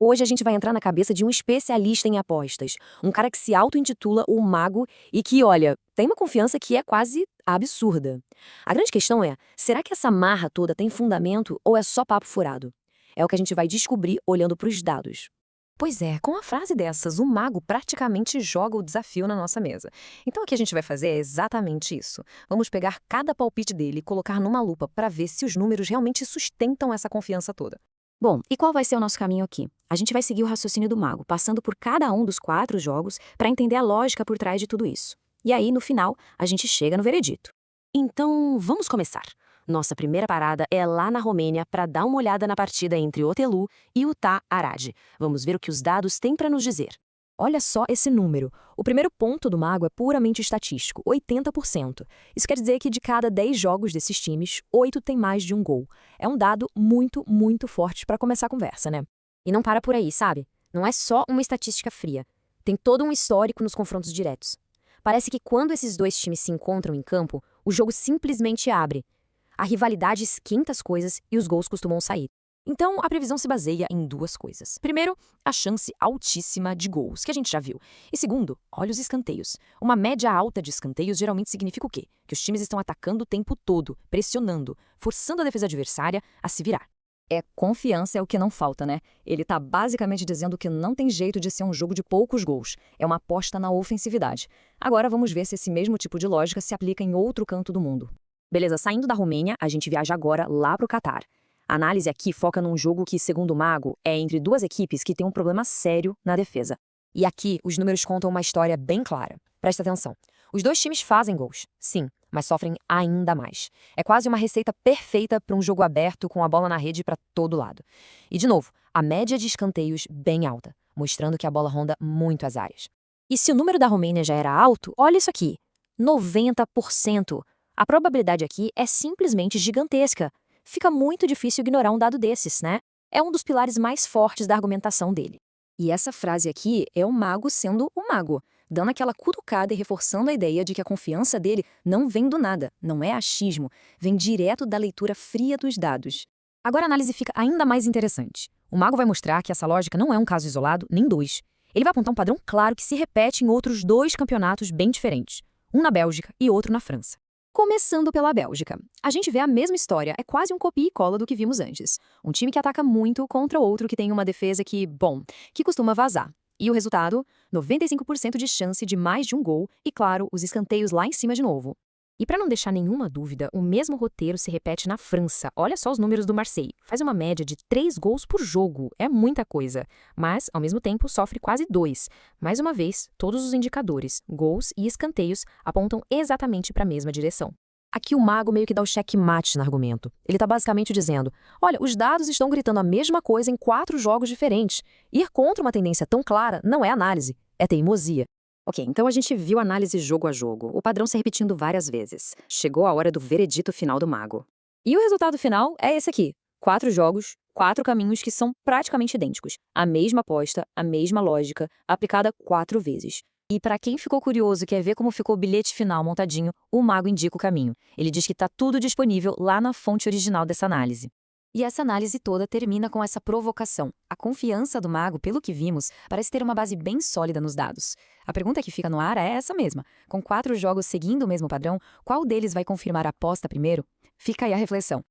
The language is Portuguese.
Hoje a gente vai entrar na cabeça de um especialista em apostas, um cara que se auto-intitula o mago e que, olha, tem uma confiança que é quase absurda. A grande questão é, será que essa marra toda tem fundamento ou é só papo furado? É o que a gente vai descobrir olhando para os dados. Pois é, com a frase dessas, o mago praticamente joga o desafio na nossa mesa. Então o que a gente vai fazer é exatamente isso. Vamos pegar cada palpite dele e colocar numa lupa para ver se os números realmente sustentam essa confiança toda. Bom, e qual vai ser o nosso caminho aqui? A gente vai seguir o raciocínio do mago, passando por cada um dos 4 jogos para entender a lógica por trás de tudo isso. E aí, no final, a gente chega no veredito. Então, vamos começar. Nossa primeira parada é lá na Romênia para dar uma olhada na partida entre Otelu e Utah Arad. Vamos ver o que os dados têm para nos dizer. Olha só esse número. O primeiro ponto do mago é puramente estatístico, 80%. Isso quer dizer que de cada 10 jogos desses times, 8 tem mais de um gol. É um dado muito, muito forte para começar a conversa, né? E não para por aí, sabe? Não é só uma estatística fria. Tem todo um histórico nos confrontos diretos. Parece que quando esses dois times se encontram em campo, o jogo simplesmente abre. A rivalidade esquenta as coisas e os gols costumam sair. Então, a previsão se baseia em duas coisas. Primeiro, a chance altíssima de gols, que a gente já viu. E segundo, olha os escanteios. Uma média alta de escanteios geralmente significa o quê? Que os times estão atacando o tempo todo, pressionando, forçando a defesa adversária a se virar. Confiança é o que não falta, né? Ele tá basicamente dizendo que não tem jeito de ser um jogo de poucos gols. É uma aposta na ofensividade. Agora vamos ver se esse mesmo tipo de lógica se aplica em outro canto do mundo. Beleza, saindo da Romênia, a gente viaja agora lá pro Catar. A análise aqui foca num jogo que, segundo o Mago, é entre duas equipes que têm um problema sério na defesa. E aqui, os números contam uma história bem clara. Presta atenção. Os dois times fazem gols, sim, mas sofrem ainda mais. É quase uma receita perfeita para um jogo aberto com a bola na rede para todo lado. E, de novo, a média de escanteios bem alta, mostrando que a bola ronda muito as áreas. E se o número da Romênia já era alto, olha isso aqui: 90%. A probabilidade aqui é simplesmente gigantesca. Fica muito difícil ignorar um dado desses, né? É um dos pilares mais fortes da argumentação dele. E essa frase aqui é o mago sendo o mago, dando aquela cutucada e reforçando a ideia de que a confiança dele não vem do nada, não é achismo, vem direto da leitura fria dos dados. Agora a análise fica ainda mais interessante. O mago vai mostrar que essa lógica não é um caso isolado, nem dois. Ele vai apontar um padrão claro que se repete em outros dois campeonatos bem diferentes, um na Bélgica e outro na França. Começando pela Bélgica. A gente vê a mesma história, é quase um copia e cola do que vimos antes. Um time que ataca muito contra outro que tem uma defesa que costuma vazar. E o resultado? 95% de chance de mais de um gol e, claro, os escanteios lá em cima de novo. E para não deixar nenhuma dúvida, o mesmo roteiro se repete na França. Olha só os números do Marseille. Faz uma média de 3 gols por jogo. É muita coisa. Mas, ao mesmo tempo, sofre quase 2. Mais uma vez, todos os indicadores, gols e escanteios, apontam exatamente para a mesma direção. Aqui o mago meio que dá o checkmate no argumento. Ele está basicamente dizendo, olha, os dados estão gritando a mesma coisa em 4 jogos diferentes. Ir contra uma tendência tão clara não é análise, é teimosia. Ok, então a gente viu a análise jogo a jogo, o padrão se repetindo várias vezes. Chegou a hora do veredito final do mago. E o resultado final é esse aqui. 4 jogos, 4 caminhos que são praticamente idênticos. A mesma aposta, a mesma lógica, aplicada 4 vezes. E para quem ficou curioso e quer ver como ficou o bilhete final montadinho, o mago indica o caminho. Ele diz que está tudo disponível lá na fonte original dessa análise. E essa análise toda termina com essa provocação. A confiança do mago, pelo que vimos, parece ter uma base bem sólida nos dados. A pergunta que fica no ar é essa mesma. Com 4 jogos seguindo o mesmo padrão, qual deles vai confirmar a aposta primeiro? Fica aí a reflexão.